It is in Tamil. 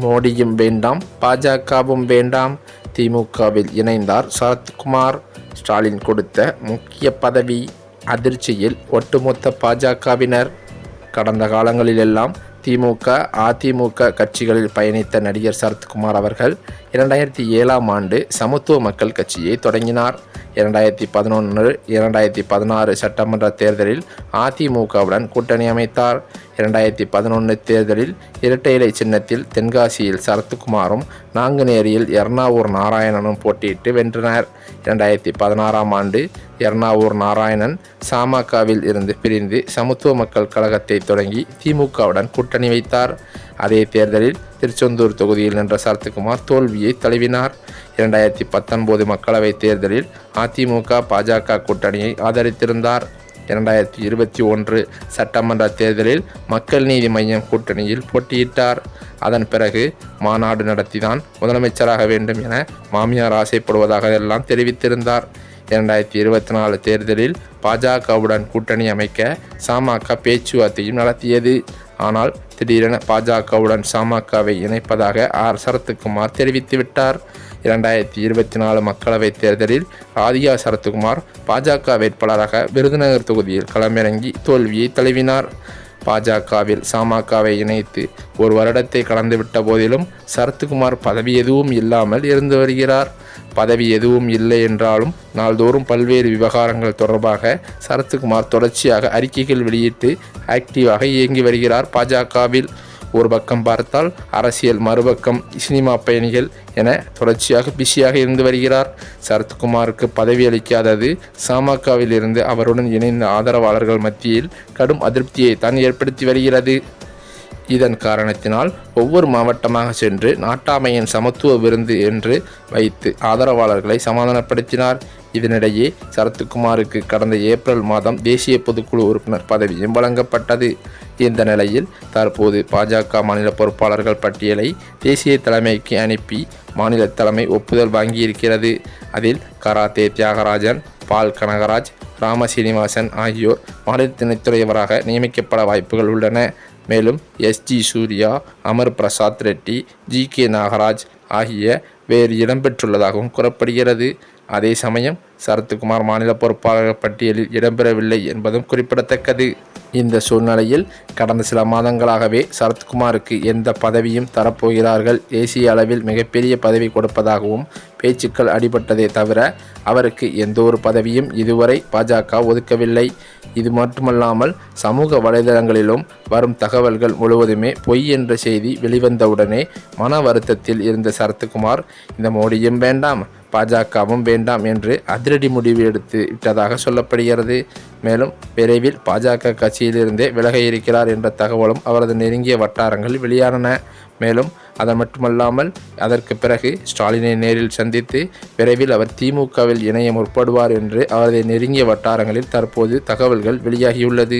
மோடியும் வேண்டாம், பாஜகவும் வேண்டாம், திமுகவில் இணைந்தார் சரத்குமார். ஸ்டாலின் கொடுத்த முக்கிய பதவி அதிர்ச்சியில் ஒட்டுமொத்த பாஜகவினர். கடந்த காலங்களிலெல்லாம் திமுக, அதிமுக கட்சிகளில் பயணித்த நடிகர் சரத்குமார் அவர்கள் 2007ஆம் ஆண்டு சமத்துவ மக்கள் கட்சியை தொடங்கினார். 2011, 2016 சட்டமன்ற தேர்தலில் அதிமுகவுடன் கூட்டணி அமைத்தார். 2011 தேர்தலில் இரட்டை இலை சின்னத்தில் தென்காசியில் சரத்குமாரும், நாங்குநேரியில் எர்ணாவூர் நாராயணனும் போட்டியிட்டு வென்றனர். 2016ஆம் ஆண்டு எர்ணாவூர் நாராயணன் சமகவில் இருந்து பிரிந்து சமத்துவ மக்கள் கழகத்தை தொடங்கி திமுகவுடன் கூட்டணி வைத்தார். அதே தேர்தலில் திருச்செந்தூர் தொகுதியில் நின்ற சரத்குமார் தோல்வியை தழுவினார். 2019 மக்களவைத் தேர்தலில் அதிமுக, பாஜக கூட்டணியை ஆதரித்திருந்தார். 2021 சட்டமன்ற தேர்தலில் மக்கள் நீதி மய்யம் கூட்டணியில் போட்டியிட்டார். அதன் பிறகு மாநாடு நடத்திதான் முதலமைச்சராக வேண்டும் என மாமியார் ஆசைப்படுவதாக எல்லாம் தெரிவித்திருந்தார். 2024 தேர்தலில் பாஜகவுடன் கூட்டணி அமைக்க சமக பேச்சுவார்த்தையும் நடத்தியது. ஆனால் திடீரென பாஜகவுடன் சமகவை இணைப்பதாக சரத்குமார் தெரிவித்துவிட்டார். 2024 மக்களவைத் தேர்தலில் ராதிகா சரத்குமார் பாஜக வேட்பாளராக விருதுநகர் தொகுதியில் களமிறங்கி தோல்வியை தழுவினார். பாஜகவில் சமகவை இணைத்து ஒரு வருடத்தை கடந்துவிட்ட போதிலும் சரத்குமார் பதவி எதுவும் இல்லாமல் இருந்து வருகிறார். பதவி எதுவும் இல்லை என்றாலும் நாள்தோறும் பல்வேறு விவகாரங்கள் தொடர்பாக சரத்குமார் தொடர்ச்சியாக அறிக்கைகள் வெளியிட்டு ஆக்டிவாக இயங்கி வருகிறார். பாஜகவில் ஒரு பக்கம் பார்த்தால் அரசியல், மறுபக்கம் சினிமா பயணிகள் என தொடர்ச்சியாக பிஸியாக இருந்து வருகிறார். சரத்குமாருக்கு பதவி அளிக்காதது சமகவில் இருந்து அவருடன் இணைந்த ஆதரவாளர்கள் மத்தியில் கடும் அதிருப்தியை தான் ஏற்படுத்தி வருகிறது. இதன் காரணத்தினால் ஒவ்வொரு மாவட்டமாக சென்று நாட்டாமையின் சமத்துவ விருந்து என்று வைத்து ஆதரவாளர்களை சமாதானப்படுத்தினார். இதனிடையே சரத்குமாருக்கு கடந்த ஏப்ரல் மாதம் தேசிய பொதுக்குழு உறுப்பினர் பதவியும் வழங்கப்பட்டது. இந்த நிலையில் தற்போது பாஜக மாநில பொறுப்பாளர்கள் பட்டியலை தேசிய தலைமைக்கு அனுப்பி மாநில தலைமை ஒப்புதல் வாங்கியிருக்கிறது. அதில் கராத்தே தியாகராஜன், பால் கனகராஜ், ராமசீனிவாசன் ஆகியோர் மாநில துணைத்தலைவராக நியமிக்கப்பட வாய்ப்புகள் உள்ளன. மேலும் எஸ்ஜி சூர்யா, அமர் பிரசாத் ரெட்டி, ஜி.கே. நாகராஜ் ஆகிய வேறு இடம்பெற்றுள்ளதாகவும் கூறப்படுகிறது. அதே சமயம் சரத்குமார் மாநில பொறுப்பாளர்கள் பட்டியலில் இடம்பெறவில்லை என்பதும் குறிப்பிடத்தக்கது. இந்த சூழ்நிலையில் கடந்த சில மாதங்களாகவே சரத்குமாருக்கு எந்த பதவியும் தரப்போகிறார்கள், தேசிய அளவில் மிகப்பெரிய பதவி கொடுப்பதாகவும் பேச்சுக்கள் அடிபட்டதே தவிர அவருக்கு எந்த ஒரு பதவியும் இதுவரை பாஜக ஒதுக்கவில்லை. இது மட்டுமல்லாமல் சமூக வலைதளங்களிலும் வரும் தகவல்கள் முழுவதுமே பொய் என்ற செய்தி வெளிவந்தவுடனே மன வருத்தத்தில் இருந்த சரத்குமார் இந்த மோடியும் வேண்டாம், பாஜகவும் வேண்டாம் என்று அதிரடி முடிவு எடுத்து விட்டதாக சொல்லப்படுகிறது. மேலும் விரைவில் பாஜக கட்சியிலிருந்தே விலக இருக்கிறார் என்ற தகவலும் அவரது நெருங்கிய வட்டாரங்கள் வெளியானன. மேலும் அது மட்டுமல்லாமல் அதற்கு பிறகு ஸ்டாலினை நேரில் சந்தித்து விரைவில் அவர் திமுகவில் இணைய முற்படுவார் என்று அவரது நெருங்கிய வட்டாரங்களில் தற்போது தகவல்கள் வெளியாகியுள்ளது.